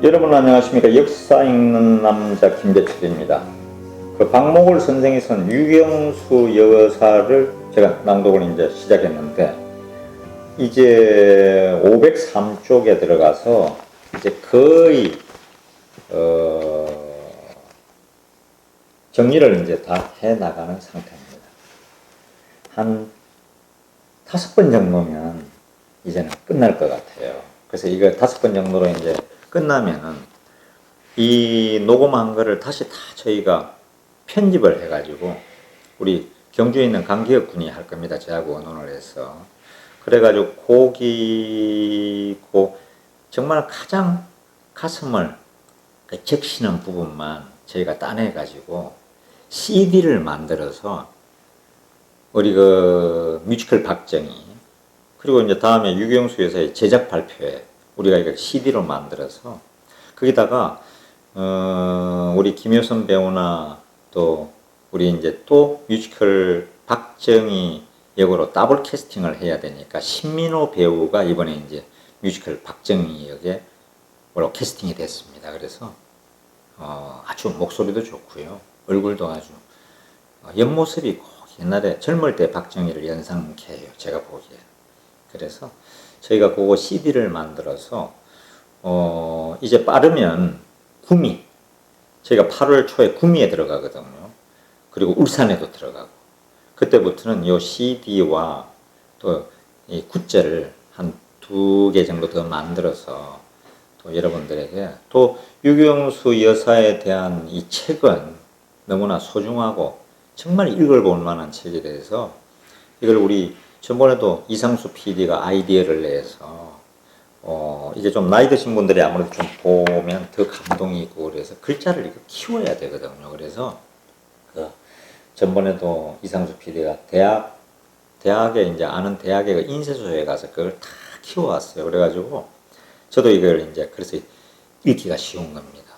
여러분 안녕하십니까. 역사 읽는 남자 김대철입니다. 그 박목월 선생이 쓴 유경수 여사를 제가 낭독을 이제 시작했는데, 이제 503쪽에 들어가서 이제 거의 정리를 이제 다 해 나가는 상태입니다. 한 5번 정도면 이제는 끝날 것 같아요. 그래서 이거 5번 정도로 이제 끝나면은 이 녹음한 거를 다시 다 저희가 편집을 해가지고 우리 경주에 있는 강기혁 군이 할 겁니다. 저하고 의논을 해서. 그래가지고 정말 가장 가슴을 적시는 부분만 저희가 따내가지고 CD를 만들어서 우리 그 뮤지컬 박정희, 그리고 이제 다음에 유경수 여사의 제작 발표회 우리가 이거 CD로 만들어서 거기다가 우리 김효선 배우나 또 우리 이제 또 뮤지컬 박정희 역으로 더블 캐스팅을 해야 되니까 신민호 배우가 이번에 이제 뮤지컬 박정희 역에 캐스팅이 됐습니다. 그래서 아주 목소리도 좋고요, 얼굴도 아주 옆모습이 꼭 옛날에 젊을 때 박정희를 연상케 해요, 제가 보기에. 그래서 저희가 그거 CD를 만들어서 이제 빠르면 구미, 저희가 8월 초에 구미에 들어가거든요. 그리고 울산에도 들어가고, 그때부터는 요 CD와 또 이 굿즈를 한 2개 정도 더 만들어서 또 여러분들에게, 또 유경수 여사에 대한 이 책은 너무나 소중하고 정말 읽어볼 만한 책에 대해서 이걸 우리 전번에도 이상수 PD가 아이디어를 내서 이제 좀 나이 드신 분들이 아무래도 좀 보면 더 감동이 있고, 그래서 글자를 이거 키워야 되거든요. 그래서 전번에도 이상수 PD가 대학에 이제 아는 대학에 그 인쇄소에 가서 그걸 다 키워왔어요. 그래가지고 저도 이걸 이제 그래서 읽기가 쉬운 겁니다.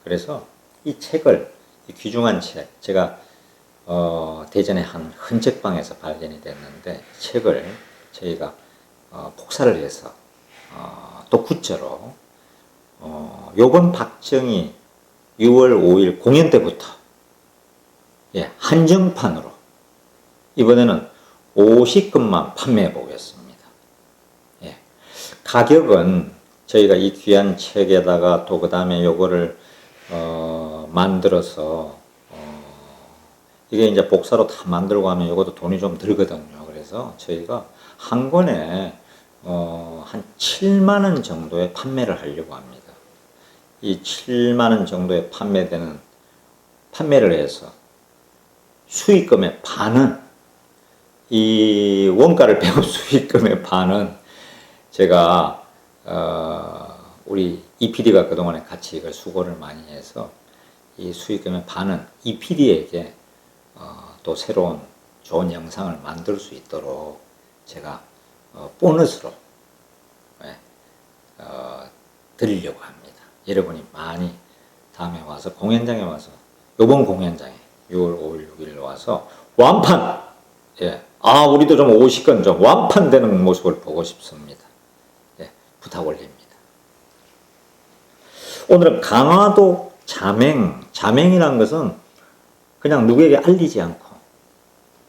그래서 이 책을, 이 귀중한 책, 제가 대전의 한 헌책방에서 발견이 됐는데, 책을 저희가 복사를 해서 또 굿즈로 요번 박정희 6월 5일 공연 때부터 한정판으로 이번에는 50건만 판매해 보겠습니다. 가격은 저희가 이 귀한 책에다가 또 그 다음에 요거를 만들어서 이게 이제 복사로 다 만들고 하면 이것도 돈이 좀 들거든요. 그래서 저희가 한 권에 한 7만원 정도에 판매를 하려고 합니다. 이 7만원 정도에 판매를 해서 수익금의 반은, 이 원가를 빼고 수익금의 반은 제가 우리 EPD가 그동안에 같이 이걸 수고를 많이 해서 이 수익금의 반은 EPD에게 또 새로운 좋은 영상을 만들 수 있도록 제가 보너스로 드리려고 합니다. 여러분이 많이 다음에 와서 공연장에 와서, 요번 공연장에 6월 5일 6일 와서 완판, 우리도 좀 50건 좀 완판되는 모습을 보고 싶습니다. 부탁 올립니다. 오늘은 강화도 자맹이라는 것은 그냥 누구에게 알리지 않고,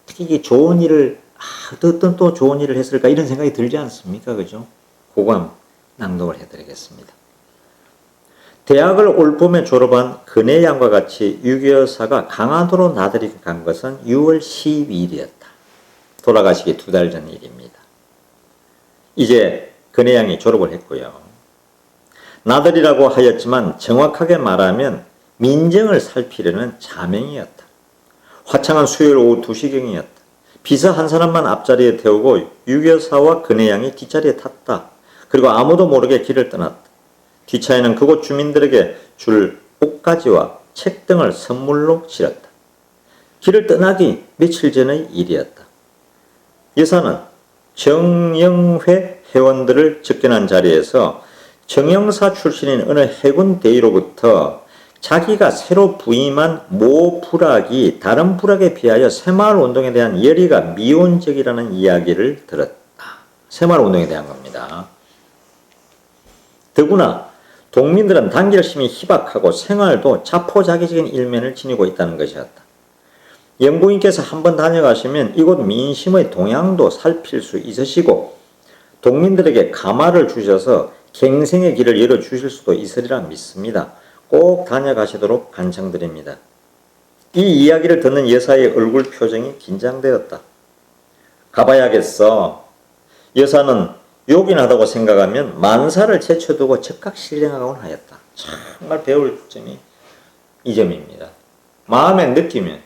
특히 이게 좋은 일을, 어떤 또 좋은 일을 했을까 이런 생각이 들지 않습니까? 그죠? 그거 낭독을 해드리겠습니다. 대학을 올 봄에 졸업한 근혜양과 같이 유교사가 강화도로 나들이 간 것은 6월 12일이었다. 돌아가시기 2달 전 일입니다. 이제 근혜양이 졸업을 했고요. 나들이라고 하였지만 정확하게 말하면 민정을 살피려는 자맹이었다. 화창한 수요일 오후 2시경이었다. 비서 한 사람만 앞자리에 태우고 유교사와 근혜양이 뒷자리에 탔다. 그리고 아무도 모르게 길을 떠났다. 뒷차에는 그곳 주민들에게 줄 옷가지와 책 등을 선물로 실었다. 길을 떠나기 며칠 전의 일이었다. 여사는 정영회 회원들을 접견한 자리에서 정영사 출신인 어느 해군 대위로부터 자기가 새로 부임한 모 부락이 다른 부락에 비하여 새마을 운동에 대한 열의가 미온적이라는 이야기를 들었다. 새마을 운동에 대한 겁니다. 더구나 동민들은 단결심이 희박하고 생활도 자포자기적인 일면을 지니고 있다는 것이었다. 영부인께서 한번 다녀가시면 이곳 민심의 동향도 살필 수 있으시고 동민들에게 가마를 주셔서 갱생의 길을 열어주실 수도 있으리라 믿습니다. 꼭 다녀가시도록 간청드립니다. 이 이야기를 듣는 여사의 얼굴 표정이 긴장되었다. 가봐야겠어. 여사는 요긴하다고 생각하면 만사를 제쳐두고 즉각 실행하곤 하였다. 정말 배울 점이 이 점입니다. 마음에 느끼면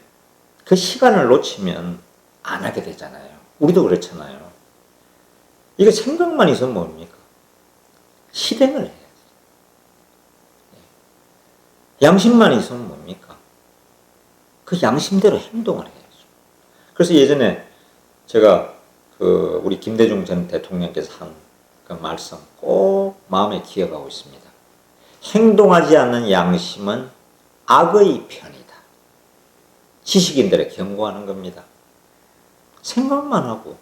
그 시간을 놓치면 안 하게 되잖아요. 우리도 그렇잖아요. 이거 생각만 있으면 뭡니까? 실행을 해야지. 양심만 있으면 뭡니까? 그 양심대로 행동을 해야죠. 그래서 예전에 제가 우리 김대중 전 대통령께서 한 그 말씀 꼭 마음에 기억하고 있습니다. 행동하지 않는 양심은 악의 편이다. 지식인들의 경고하는 겁니다. 생각만 하고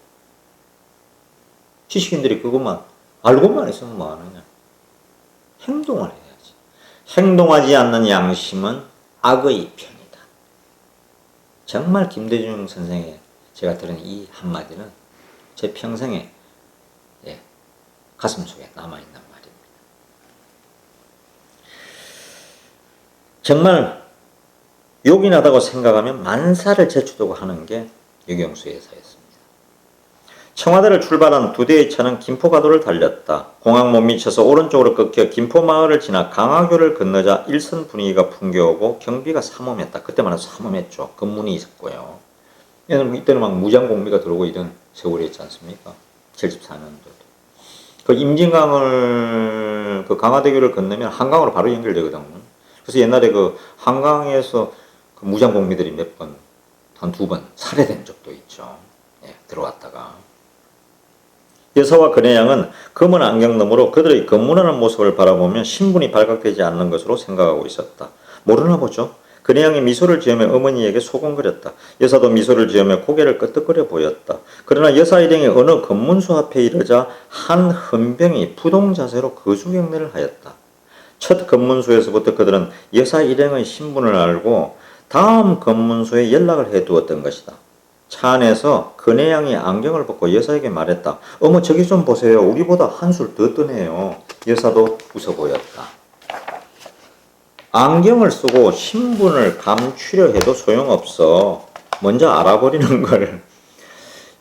지식인들이 그것만 알고만 있으면 뭐하느냐. 행동을 해야지. 행동하지 않는 양심은 악의 편이다. 정말 김대중 선생의 제가 들은 이 한마디는 제 평생에 가슴 속에 남아있는 말입니다. 정말 요긴하다고 생각하면 만사를 제쳐두고 하는 게 유경수 여사였습니다. 청와대를 출발한 두 대의 차는 김포가도를 달렸다. 공항 못 미쳐서 오른쪽으로 꺾여 김포마을을 지나 강화교를 건너자 일선 분위기가 풍겨오고 경비가 삼엄했다. 그때만 해도 삼엄했죠. 검문이 있었고요. 이때는 막 무장공비가 들어오고 이런 세월이었지 않습니까? 74년도도. 그 임진강을 그 강화대교를 건너면 한강으로 바로 연결되거든요. 그래서 옛날에 그 한강에서 그 무장공비들이 몇 번, 한 두 번 살해된 적도 있죠. 들어왔다가. 여사와 그네양은 검은 안경 너머로 그들의 검문하는 모습을 바라보며 신분이 발각되지 않는 것으로 생각하고 있었다. 모르나 보죠. 그네양이 미소를 지으며 어머니에게 소곤거렸다. 여사도 미소를 지으며 고개를 끄덕거려 보였다. 그러나 여사 일행이 어느 검문소 앞에 이르자 한 헌병이 부동자세로 거수경례를 하였다. 첫 검문소에서부터 그들은 여사 일행의 신분을 알고 다음 검문소에 연락을 해두었던 것이다. 차 안에서 그네양이 안경을 벗고 여사에게 말했다. 어머 저기 좀 보세요. 우리보다 한술 더 뜨네요. 여사도 웃어 보였다. 안경을 쓰고 신분을 감추려 해도 소용없어. 먼저 알아버리는 걸.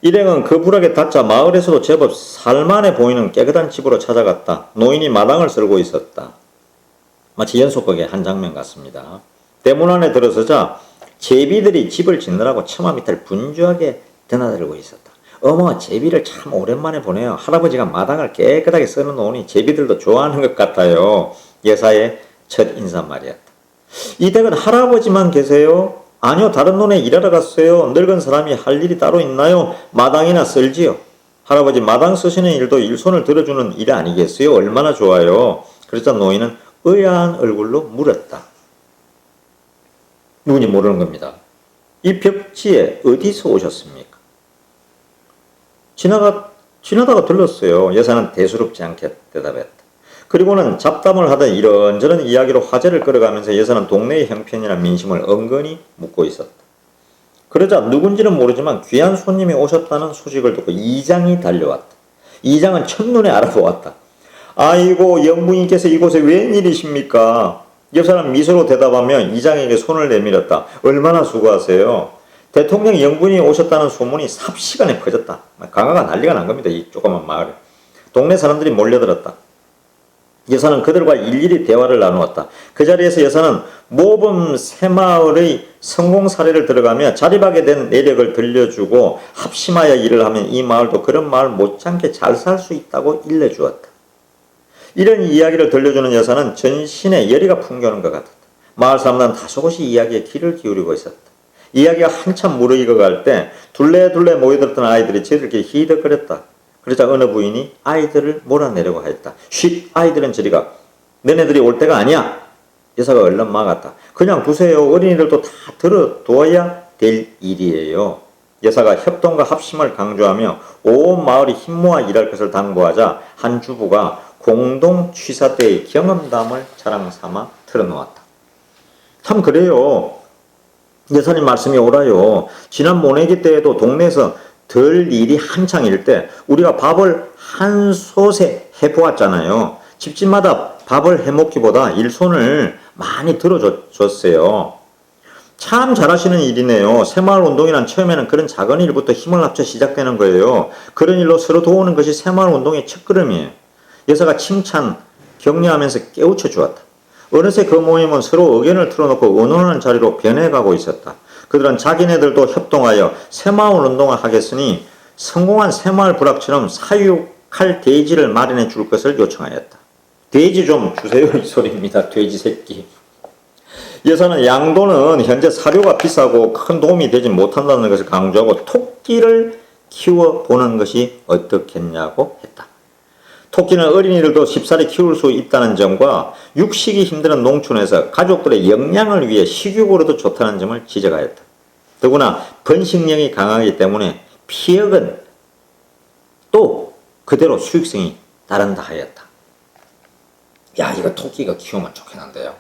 일행은 그 불악에 닿자 마을에서도 제법 살만해 보이는 깨끗한 집으로 찾아갔다. 노인이 마당을 쓸고 있었다. 마치 연속극의 한 장면 같습니다. 대문 안에 들어서자 제비들이 집을 짓느라고 처마 밑을 분주하게 드나들고 있었다. 어머 제비를 참 오랜만에 보네요. 할아버지가 마당을 깨끗하게 써놓으니 제비들도 좋아하는 것 같아요. 여사의 첫 인사말이었다. 이 댁은 할아버지만 계세요? 아니요 다른 논에 일하러 갔어요. 늙은 사람이 할 일이 따로 있나요? 마당이나 쓸지요. 할아버지 마당 쓰시는 일도 일손을 들어주는 일 아니겠어요? 얼마나 좋아요. 그러자 노인은 의아한 얼굴로 물었다. 누군지 모르는 겁니다. 이 벽지에 어디서 오셨습니까? 지나다가 들렀어요. 여사는 대수롭지 않게 대답했다. 그리고는 잡담을 하던 이런저런 이야기로 화제를 끌어가면서 여사는 동네의 형편이나 민심을 은근히 묻고 있었다. 그러자 누군지는 모르지만 귀한 손님이 오셨다는 소식을 듣고 이장이 달려왔다. 이장은 첫눈에 알아보았다. 아이고 영부인께서 이곳에 웬일이십니까? 여사는 미소로 대답하며 이장에게 손을 내밀었다. 얼마나 수고하세요. 대통령 영부인이 오셨다는 소문이 삽시간에 퍼졌다. 강화가 난리가 난 겁니다. 이 조그만 마을에. 동네 사람들이 몰려들었다. 여사는 그들과 일일이 대화를 나누었다. 그 자리에서 여사는 모범 새마을의 성공 사례를 들어가며 자립하게 된 내력을 들려주고 합심하여 일을 하면 이 마을도 그런 마을 못지않게 잘 살 수 있다고 일러주었다. 이런 이야기를 들려주는 여사는 전신에 열의가 풍겨오는 것 같았다. 마을 사람들은 다소곳이 이야기에 귀를 기울이고 있었다. 이야기가 한참 무르익어갈 때 둘레둘레 모여들었던 아이들이 저들끼리 히덕거렸다. 그러자 어느 부인이 아이들을 몰아내려고 하였다. 쉿 아이들은 저리가. 너네들이 올 때가 아니야. 여사가 얼른 막았다. 그냥 두세요. 어린이들도 다 들어둬야 될 일이에요. 여사가 협동과 합심을 강조하며 온 마을이 힘모아 일할 것을 당부하자 한 주부가 공동 취사 때의 경험담을 자랑 삼아 틀어놓았다. 참 그래요. 예수님 말씀이 옳아요. 지난 모내기 때에도 동네에서 덜 일이 한창일 때 우리가 밥을 한 솥에 해보았잖아요. 집집마다 밥을 해먹기보다 일손을 많이 들어줬어요. 참 잘하시는 일이네요. 새마을운동이란 처음에는 그런 작은 일부터 힘을 합쳐 시작되는 거예요. 그런 일로 서로 도우는 것이 새마을운동의 첫걸음이에요. 여사가 칭찬, 격려하면서 깨우쳐 주었다. 어느새 그 모임은 서로 의견을 틀어놓고 의논하는 자리로 변해가고 있었다. 그들은 자기네들도 협동하여 새마을운동을 하겠으니 성공한 새마을 불악처럼 사육할 돼지를 마련해 줄 것을 요청하였다. 돼지 좀 주세요 이 소리입니다. 돼지 새끼. 여사는 양도는 현재 사료가 비싸고 큰 도움이 되지 못한다는 것을 강조하고 토끼를 키워보는 것이 어떻겠냐고 했다. 토끼는 어린이들도 쉽사리 키울 수 있다는 점과 육식이 힘든 농촌에서 가족들의 영양을 위해 식욕으로도 좋다는 점을 지적하였다. 더구나 번식력이 강하기 때문에 피역은 또 그대로 수익성이 따른다 하였다. 야, 이거 토끼가 키우면 좋겠는데요.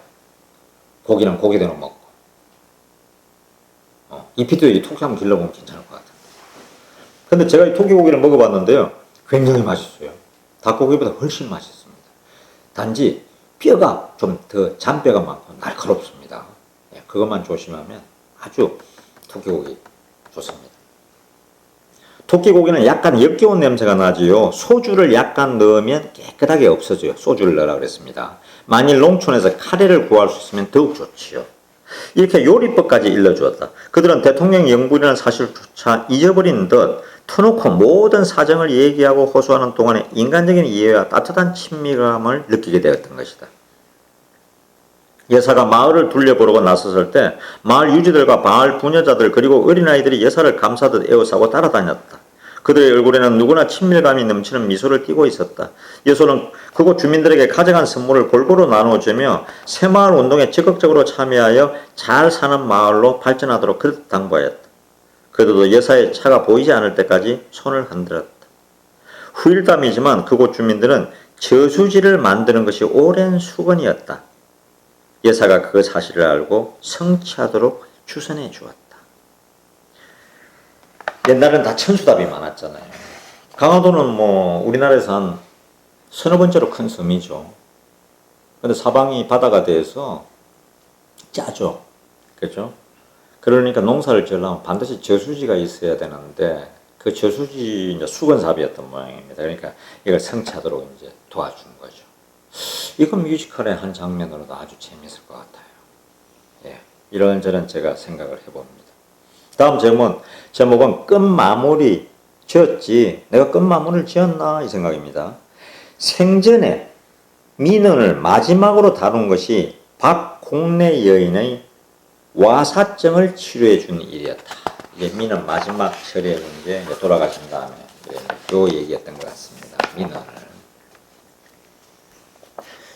고기는 고기대로 먹고. 이피도 이 토끼 한번 길러보면 괜찮을 것 같아요. 근데 제가 이 토끼 고기를 먹어봤는데요. 굉장히 맛있어요. 닭고기보다 훨씬 맛있습니다. 단지 뼈가 좀 더 잔뼈가 많고 날카롭습니다. 그것만 조심하면 아주 토끼고기 좋습니다. 토끼고기는 약간 역겨운 냄새가 나지요. 소주를 약간 넣으면 깨끗하게 없어져요. 소주를 넣으라 그랬습니다. 만일 농촌에서 카레를 구할 수 있으면 더욱 좋지요. 이렇게 요리법까지 일러주었다. 그들은 대통령 영불이라는 사실조차 잊어버린 듯 터놓고 모든 사정을 얘기하고 호소하는 동안에 인간적인 이해와 따뜻한 친밀감을 느끼게 되었던 것이다. 여사가 마을을 둘러보려고 나섰을 때 마을 유지들과 마을 부녀자들 그리고 어린아이들이 여사를 감싸듯 에워싸고 따라다녔다. 그들의 얼굴에는 누구나 친밀감이 넘치는 미소를 띠고 있었다. 여사는 그곳 주민들에게 가져간 선물을 골고루 나누어주며 새마을 운동에 적극적으로 참여하여 잘 사는 마을로 발전하도록 그렇게 당부하였다. 그들도 여사의 차가 보이지 않을 때까지 손을 흔들었다. 후일담이지만 그곳 주민들은 저수지를 만드는 것이 오랜 수건이었다. 여사가 그 사실을 알고 성취하도록 추선해 주었다. 옛날엔 다 천수답이 많았잖아요. 강화도는 뭐 우리나라에서 한 서너 번째로 큰 섬이죠. 근데 사방이 바다가 돼서 짜죠. 그렇죠? 그러니까 농사를 지으려면 반드시 저수지가 있어야 되는데 그 저수지 이제 수건삽이었던 모양입니다. 그러니까 이걸 성취하도록 이제 도와준 거죠. 이건 뮤지컬의 한 장면으로도 아주 재미있을 것 같아요. 예, 이런저런 제가 생각을 해봅니다. 다음 제목은 끝마무리 지었지 내가 끝마무리를 지었나 이 생각입니다. 생전에 민원을 마지막으로 다룬 것이 박홍래 여인의 와사증을 치료해 준 일이었다. 이게 민원 마지막 처리해 준 게 돌아가신 다음에 요 얘기였던 것 같습니다. 민원을.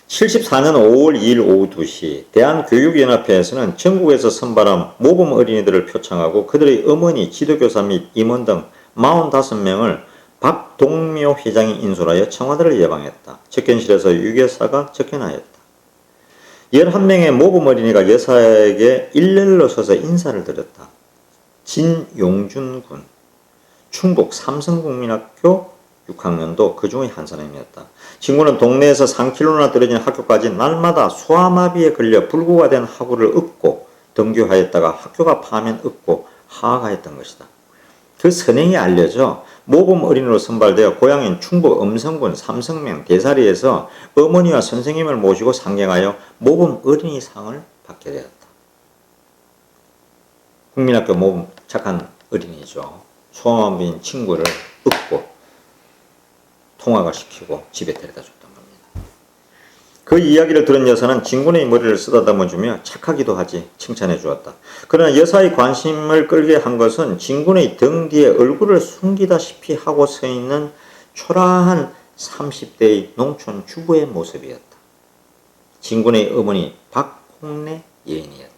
74년 5월 2일 오후 2시 대한교육연합회에서는 전국에서 선발한 모범 어린이들을 표창하고 그들의 어머니, 지도교사 및 임원 등 45명을 박동묘 회장이 인솔하여 청와대를 예방했다. 접견실에서 유교사가 접견하였다. 11명의 모범 어린이가 여사에게 일렬로 서서 인사를 드렸다. 진용준 군, 충북 삼성국민학교 6학년도 그 중의 한 사람이었다. 친구는 동네에서 3km나 떨어진 학교까지 날마다 소아마비에 걸려 불구가 된 학우를 업고 등교하였다가 학교가 파면 업고 하하했던 것이다. 그 선행이 알려져 모범 어린이로 선발되어 고향인 충북 음성군 삼성면 대사리에서 어머니와 선생님을 모시고 상경하여 모범 어린이상을 받게 되었다. 국민학교 모범 착한 어린이죠. 소아마비인 친구를 업고 통화가 시키고 집에 데려다 줬던 겁니다. 그 이야기를 들은 여사는 진군의 머리를 쓰다듬어주며 착하기도 하지 칭찬해 주었다. 그러나 여사의 관심을 끌게 한 것은 진군의 등 뒤에 얼굴을 숨기다시피 하고 서 있는 초라한 30대의 농촌 주부의 모습이었다. 진군의 어머니 박홍래 여인이었다.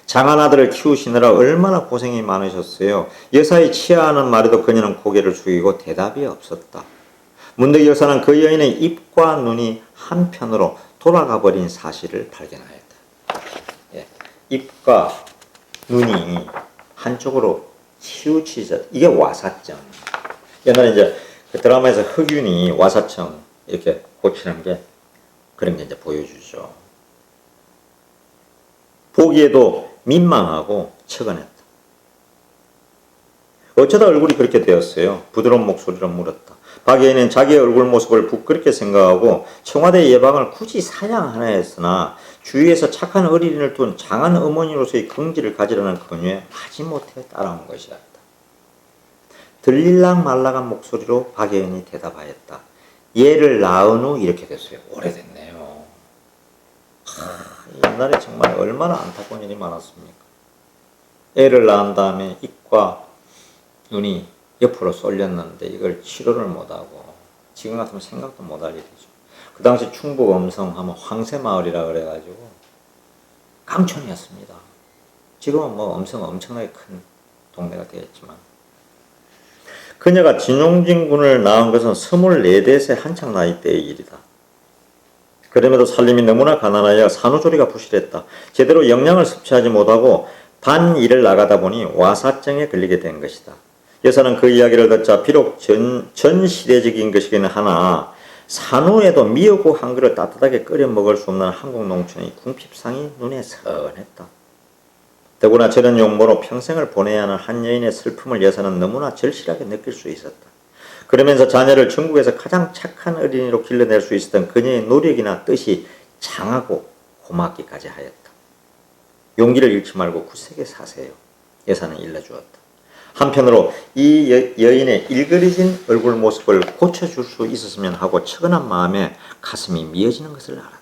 장한 아들을 키우시느라 얼마나 고생이 많으셨어요. 여사의 치아하는 말에도 그녀는 고개를 숙이고 대답이 없었다. 문득 여사는 그 여인의 입과 눈이 한편으로 돌아가 버린 사실을 발견하였다. 예, 입과 눈이 한쪽으로 치우치자. 이게 와사증. 옛날에 이제 그 드라마에서 흑윤이 와사증 이렇게 고치는 게 그런 게 이제 보여주죠. 보기에도 민망하고 측은했다. 어쩌다 얼굴이 그렇게 되었어요? 부드러운 목소리로 물었다. 박 여인은 자기의 얼굴 모습을 부끄럽게 생각하고 청와대 예방을 굳이 사양하나 했으나 주위에서 착한 어린이를 둔 장한 어머니로서의 긍지를 가지라는 권유에 마지못해 따라온 것이었다. 들릴락 말락한 목소리로 박 여인이 대답하였다. 얘를 낳은 후 이렇게 됐어요. 오래됐네요. 옛날에 정말 얼마나 안타까운 일이 많았습니까? 애를 낳은 다음에 입과 눈이 옆으로 쏠렸는데 이걸 치료를 못하고 지금 같으면 생각도 못할 일이죠. 그 당시 충북 음성 하면 황새마을이라 그래가지고 깡촌이었습니다. 지금은 뭐 음성 엄청나게 큰 동네가 되었지만 그녀가 진용진 군을 낳은 것은 24대세 한창 나이 때의 일이다. 그럼에도 살림이 너무나 가난하여 산후조리가 부실했다. 제대로 영양을 섭취하지 못하고 반일을 나가다 보니 와사증에 걸리게 된 것이다. 여사는 그 이야기를 듣자 비록 전 시대적인 것이기는 하나 산후에도 미역국 한 그릇 따뜻하게 끓여 먹을 수 없는 한국 농촌의 궁핍상이 눈에 선했다. 더구나 저런 용모로 평생을 보내야 하는 한 여인의 슬픔을 여사는 너무나 절실하게 느낄 수 있었다. 그러면서 자녀를 전국에서 가장 착한 어린이로 길러낼 수 있었던 그녀의 노력이나 뜻이 장하고 고맙기까지 하였다. 용기를 잃지 말고 굳세게 사세요. 여사는 일러주었다. 한편으로 이 여인의 일그러진 얼굴 모습을 고쳐줄 수 있었으면 하고 측은한 마음에 가슴이 미어지는 것을 알았다.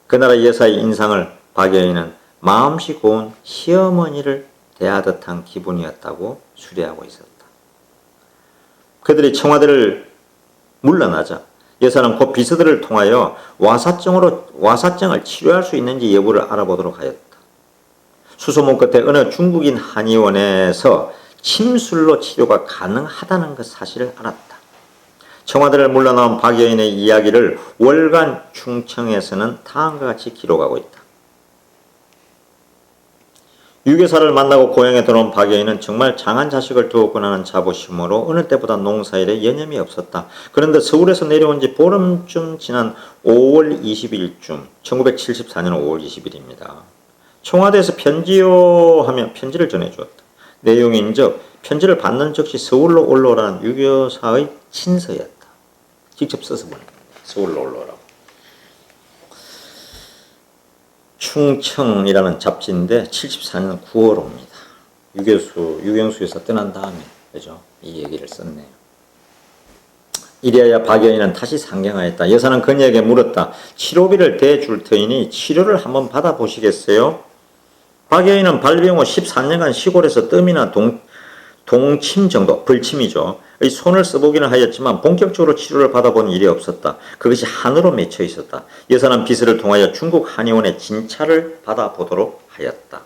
그나라 여사의 인상을 박 여인은 마음씨 고운 시어머니를 대하듯한 기분이었다고 수리하고 있었다. 그들이 청와대를 물러나자 여사는 곧 비서들을 통하여 와사증을 치료할 수 있는지 여부를 알아보도록 하였다. 수소문 끝에 어느 중국인 한의원에서 침술로 치료가 가능하다는 그 사실을 알았다. 청와대를 물러나온 박 여인의 이야기를 월간 충청에서는 다음과 같이 기록하고 있다. 유교사를 만나고 고향에 들어온 박 여인은 정말 장한 자식을 두었구나 하는 자부심으로 어느 때보다 농사일에 여념이 없었다. 그런데 서울에서 내려온 지 보름쯤 지난 5월 20일쯤 1974년 5월 20일입니다. 청와대에서 편지요 하며 편지를 전해주었다. 내용인즉 편지를 받는 즉시 서울로 올라오라는 유교사의 친서였다. 직접 써서 보낸 겁니다. 서울로 올라오라고. 충청이라는 잡지인데 74년 9월 옵니다. 유경수에서 떠난 다음에 그죠? 이 얘기를 썼네요. 이리하여 박 여인은 다시 상경하였다. 여사는 그녀에게 물었다. 치료비를 대줄 터이니 치료를 한번 받아보시겠어요? 박 여인은 발병 후 14년간 시골에서 뜸이나 동침 정도, 벌침이죠. 의 손을 써보기는 하였지만 본격적으로 치료를 받아본 일이 없었다. 그것이 한으로 맺혀 있었다. 여사는 비서를 통하여 중국 한의원의 진찰을 받아보도록 하였다.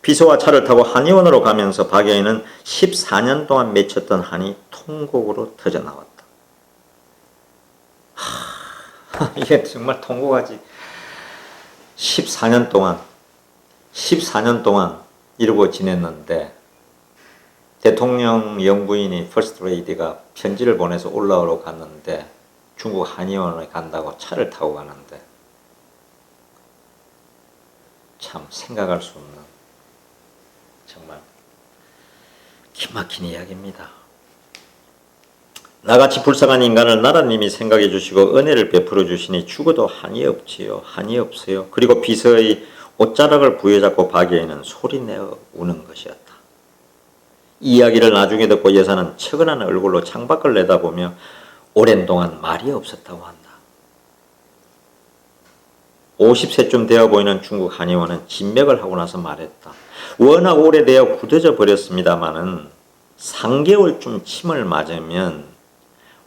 비서와 차를 타고 한의원으로 가면서 박 여인은 14년 동안 맺혔던 한이 통곡으로 터져나왔다. 이게 정말 통곡하지. 14년 동안 이러고 지냈는데 대통령 영부인이 퍼스트 레이디가 편지를 보내서 올라오러 갔는데 중국 한의원에 간다고 차를 타고 가는데 참 생각할 수 없는 정말 기막힌 이야기입니다. 나같이 불쌍한 인간을 나라님이 생각해 주시고 은혜를 베풀어 주시니 죽어도 한이 없지요. 한이 없어요. 그리고 비서의 옷자락을 부여잡고 박 여인은 소리내어 우는 것이었다. 이 이야기를 나중에 듣고 여사는 측은한 얼굴로 창밖을 내다보며 오랜 동안 말이 없었다고 한다. 50세쯤 되어 보이는 중국 한의원은 진맥을 하고 나서 말했다. 워낙 오래되어 굳어져 버렸습니다마는 3개월쯤 침을 맞으면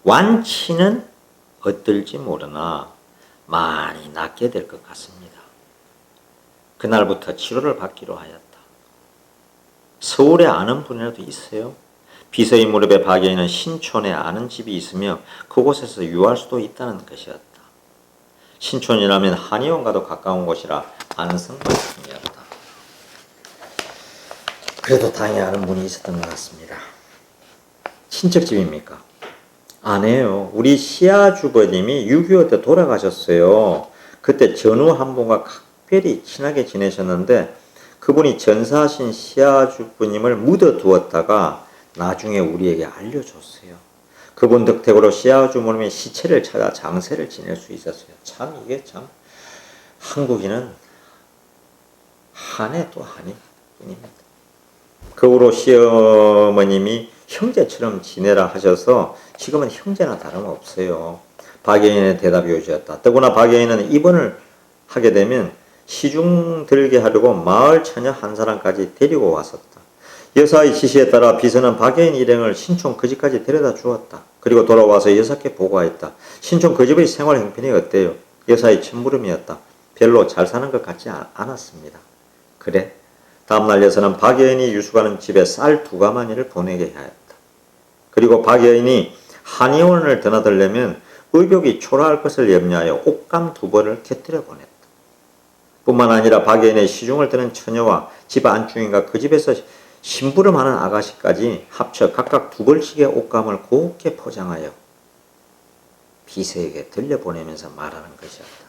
완치는 어떨지 모르나 많이 낫게 될 것 같습니다. 그날부터 치료를 받기로 하였다. 서울에 아는 분이라도 있어요? 비서의 무렵에 박여인은 신촌에 아는 집이 있으며 그곳에서 유할 수도 있다는 것이었다. 신촌이라면 한의원과도 가까운 곳이라 안성맞춤이었다. 그래도 다행히 아는 분이 있었던 것 같습니다. 친척집입니까? 아니에요. 우리 시아주버님이 6.25 때 돌아가셨어요. 그때 전후 한 분과 각별히 친하게 지내셨는데 그분이 전사하신 시아주버님을 묻어두었다가 나중에 우리에게 알려줬어요. 그분 덕택으로 시아주버님의 시체를 찾아 장세를 지낼 수 있었어요. 참 이게 참 한국인은 한해 또 한해뿐입니다. 그 후로 시어머님이 형제처럼 지내라 하셔서 지금은 형제나 다름없어요. 박여인의 대답이 오셨다. 더구나 박여인은 입원을 하게 되면 시중 들게 하려고 마을 처녀 한 사람까지 데리고 왔었다. 여사의 지시에 따라 비서는 박여인 일행을 신촌 그 집까지 데려다 주었다. 그리고 돌아와서 여사께 보고하였다. 신촌 그 집의 생활 형편이 어때요? 여사의 첫물음이었다. 별로 잘 사는 것 같지 않았습니다. 그래? 다음날 여사는 박여인이 유숙하는 집에 쌀 2가마니를 보내게 하였다. 그리고 박여인이 한의원을 드나들려면 의욕이 초라할 것을 염려하여 옷감 2벌을 곁들여 보냈다. 뿐만 아니라 박여인의 시중을 드는 처녀와 집 안주인과 그 집에서 심부름하는 아가씨까지 합쳐 각각 2벌씩의 옷감을 곱게 포장하여 비서에게 들려보내면서 말하는 것이었다.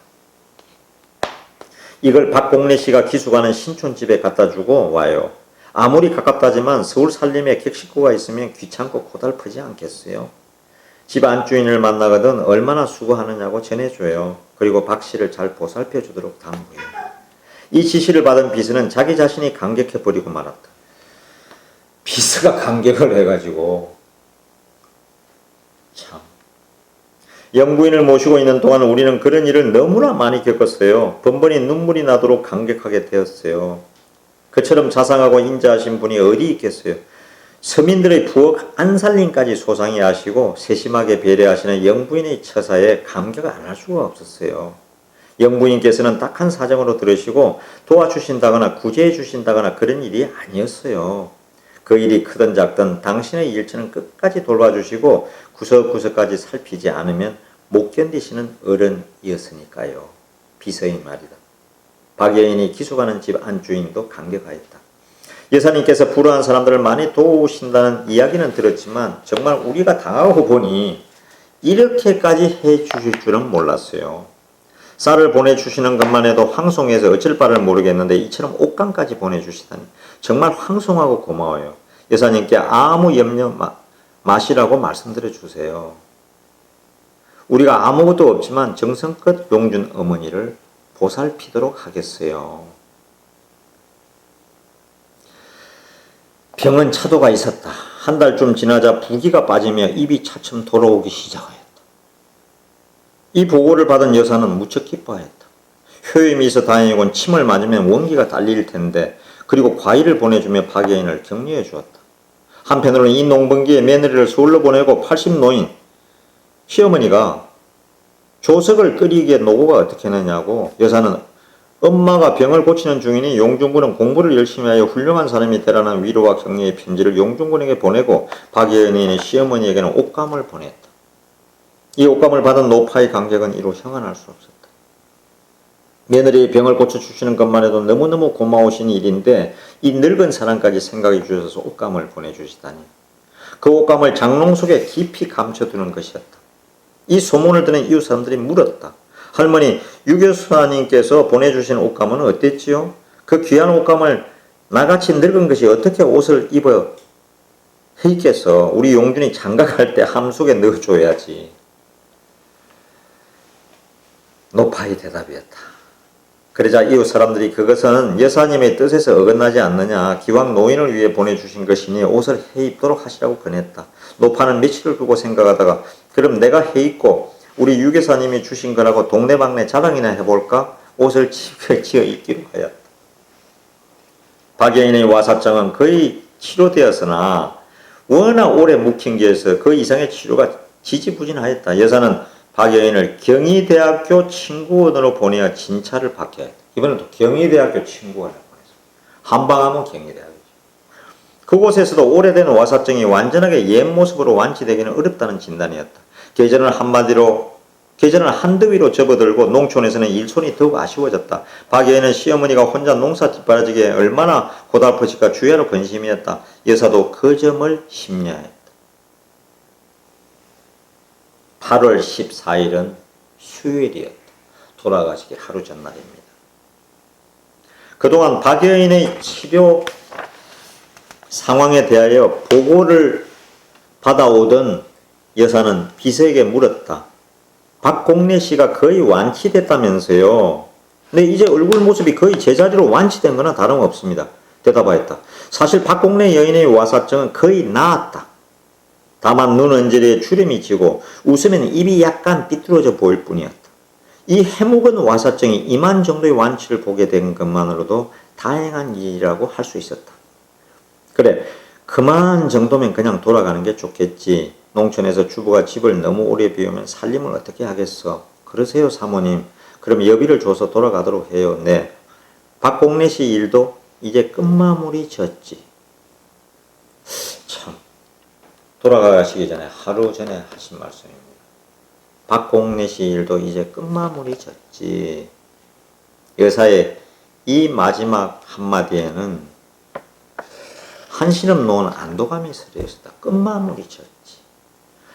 이걸 박공래 씨가 기숙하는 신촌집에 갖다 주고 와요. 아무리 가깝다지만 서울 살림에 객식구가 있으면 귀찮고 고달프지 않겠어요. 집 안주인을 만나거든 얼마나 수고하느냐고 전해줘요. 그리고 박 씨를 잘 보살펴주도록 당부해요. 이 지시를 받은 비서는 자기 자신이 감격해버리고 말았다. 비서가 감격을 해가지고 참. 영부인을 모시고 있는 동안 우리는 그런 일을 너무나 많이 겪었어요. 번번이 눈물이 나도록 감격하게 되었어요. 그처럼 자상하고 인자하신 분이 어디 있겠어요. 서민들의 부엌 안살림까지 소상히 하시고 세심하게 배려하시는 영부인의 처사에 감격 안 할 수가 없었어요. 영부인께서는 딱한 사정으로 들으시고 도와주신다거나 구제해 주신다거나 그런 일이 아니었어요. 그 일이 크든 작든 당신의 일처는 끝까지 돌봐주시고 구석구석까지 살피지 않으면 못 견디시는 어른이었으니까요. 비서의 말이다. 박여인이 기숙하는 집 안주인도 감격하였다. 여사님께서 불우한 사람들을 많이 도우신다는 이야기는 들었지만 정말 우리가 당하고 보니 이렇게까지 해주실 줄은 몰랐어요. 쌀을 보내주시는 것만 해도 황송해서 어쩔 바를 모르겠는데 이처럼 옷감까지 보내주시다니 정말 황송하고 고마워요. 여사님께 아무 염려 마시라고 말씀드려 주세요. 우리가 아무것도 없지만 정성껏 용준 어머니를 보살피도록 하겠어요. 병은 차도가 있었다. 한 달쯤 지나자 부기가 빠지며 입이 차츰 돌아오기 시작하였다. 이 보고를 받은 여사는 무척 기뻐하였다. 효임이 있어 다행이군. 침을 맞으면 원기가 달릴 텐데. 그리고 과일을 보내주며 박여인을 격려해 주었다. 한편으로는 이 농번기에 며느리를 서울로 보내고 80노인 시어머니가 조석을 끓이기에 노고가 어떻게 하느냐고. 여사는 엄마가 병을 고치는 중이니 용중군은 공부를 열심히 하여 훌륭한 사람이 되라는 위로와 격려의 편지를 용중군에게 보내고 박여인의 시어머니에게는 옷감을 보냈다. 이 옷감을 받은 노파의 감격은 이루 형언할 수 없었다. 며느리의 병을 고쳐주시는 것만 해도 너무너무 고마우신 일인데 이 늙은 사람까지 생각해 주셔서 옷감을 보내주시다니. 그 옷감을 장롱 속에 깊이 감춰두는 것이었다. 이 소문을 듣는 이웃 사람들이 물었다. 할머니, 유교사님께서 보내주신 옷감은 어땠지요? 그 귀한 옷감을 나같이 늙은 것이 어떻게 옷을 입어 있겠어? 우리 용준이 장가갈 때 함속에 넣어줘야지. 노파의 대답이었다. 그러자 이웃 사람들이 그것은 여사님의 뜻에서 어긋나지 않느냐. 기왕 노인을 위해 보내주신 것이니 옷을 해입도록 하시라고 권했다. 노파는 며칠을 두고 생각하다가 그럼 내가 해입고 우리 유교사님이 주신 거라고 동네방네 자랑이나 해볼까? 옷을 지어 입기로 하였다. 박여인의 와사장은 거의 치료되었으나 워낙 오래 묵힌 게에서 그 이상의 치료가 지지부진하였다. 여사는 박여인을 경희대학교 친구원으로 보내어 진찰을 받게 하였다. 이번엔 또 경희대학교 친구원을 보냈습니다. 한방하면 경희대학이죠. 그 그곳에서도 오래된 와사증이 완전하게 옛 모습으로 완치되기는 어렵다는 진단이었다. 계절은 한드 위로 접어들고 농촌에서는 일손이 더욱 아쉬워졌다. 박 여인은 시어머니가 혼자 농사 뒷바라지기에 얼마나 고달프실까 주야로 근심이었다. 여사도 그 점을 심려했다. 8월 14일은 수요일이었다. 돌아가시기 하루 전날입니다. 그동안 박 여인의 치료 상황에 대하여 보고를 받아오던 여사는 비서에게 물었다. 박공래 씨가 거의 완치됐다면서요. 근데 이제 얼굴 모습이 거의 제자리로 완치된 거나 다름없습니다. 대답하였다. 사실 박공래 여인의 와사증은 거의 나았다. 다만 눈 언저리에 주름이 지고 웃으면 입이 약간 삐뚤어져 보일 뿐이었다. 이 해묵은 와사증이 이만 정도의 완치를 보게 된 것만으로도 다행한 일이라고 할 수 있었다. 그래, 그만 정도면 그냥 돌아가는 게 좋겠지. 농촌에서 주부가 집을 너무 오래 비우면 살림을 어떻게 하겠어. 그러세요 사모님. 그럼 여비를 줘서 돌아가도록 해요. 네. 박공래 씨 일도 이제 끝마무리 졌지. 참, 돌아가시기 전에 하루 전에 하신 말씀입니다. 박공래 씨 일도 이제 끝마무리 졌지. 여사의 이 마지막 한마디에는 한시름 놓은 안도감이 서려 있었다. 끝마무리 졌지.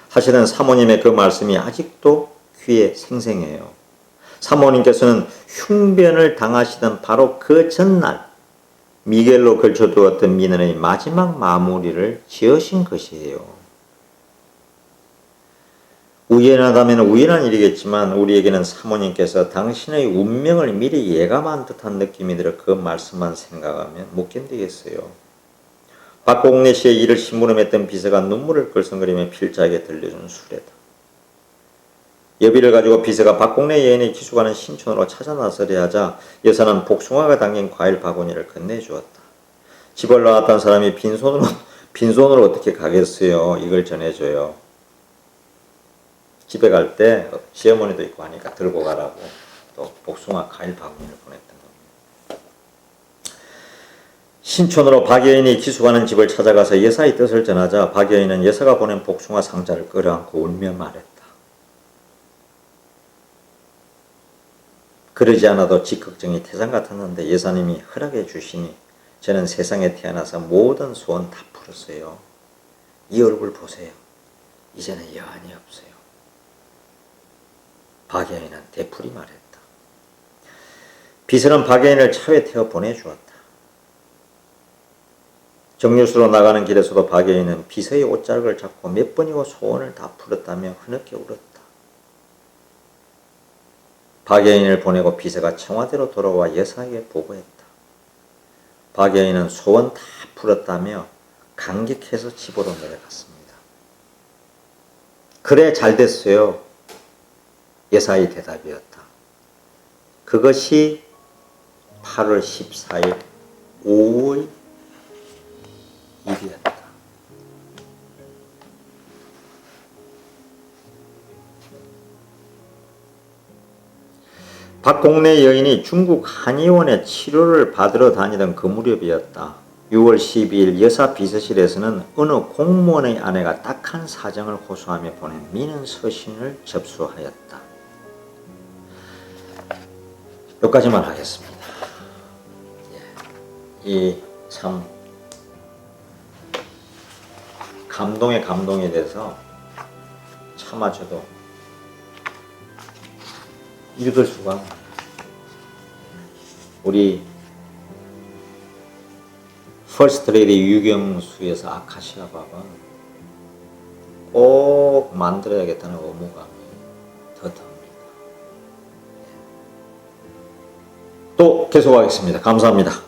사실은 사모님의 그 말씀이 아직도 귀에 생생해요. 사모님께서는 흉변을 당하시던 바로 그 전날 미겔로 걸쳐두었던 민원의 마지막 마무리를 지으신 것이에요. 우연하다면 우연한 일이겠지만 우리에게는 사모님께서 당신의 운명을 미리 예감한 듯한 느낌이 들어 그 말씀만 생각하면 못 견디겠어요. 박공래 씨의 일을 심부름했던 비서가 눈물을 글썽거리며 필자에게 들려준 수레다. 여비를 가지고 비서가 박공래 여인의 기숙하는 신촌으로 찾아 나서려 하자 여사는 복숭아가 담긴 과일 바구니를 건네주었다. 집을 나왔던 사람이 빈손으로 어떻게 가겠어요. 이걸 전해줘요. 집에 갈 때 시어머니도 있고 하니까 들고 가라고 또 복숭아 과일 바구니를 보냈다. 신촌으로 박 여인이 기숙하는 집을 찾아가서 여사의 뜻을 전하자 박 여인은 여사가 보낸 복숭아 상자를 끌어안고 울며 말했다. 그러지 않아도 직걱정이 태산 같았는데 여사님이 허락해 주시니 저는 세상에 태어나서 모든 소원 다 풀었어요. 이 얼굴 보세요. 이제는 여한이 없어요. 박 여인은 되풀이 말했다. 비서는 박 여인을 차에 태워 보내주었다. 정류수로 나가는 길에서도 박 여인은 비서의 옷자락을 잡고 몇 번이고 소원을 다 풀었다며 흐느껴 울었다. 박 여인을 보내고 비서가 청와대로 돌아와 여사에게 보고했다. 박 여인은 소원 다 풀었다며 감격해서 집으로 내려갔습니다. 그래 잘 됐어요. 여사의 대답이었다. 그것이 8월 14일 오후의 일이었다. 박공래 여인이 중국 한의원에 치료를 받으러 다니던 그 무렵이었다. 6월 12일 여사 비서실에서는 어느 공무원의 아내가 딱한 사정을 호소하며 보낸 민원 서신을 접수하였다. 여기까지만 하겠습니다. 이 참 감동에 대해서 차마 저도 읽을 수가 우리 퍼스트 레이디 유경수에서 아카시아 밥은 꼭 만들어야겠다는 의무감이 더 듭니다. 또 계속하겠습니다. 감사합니다.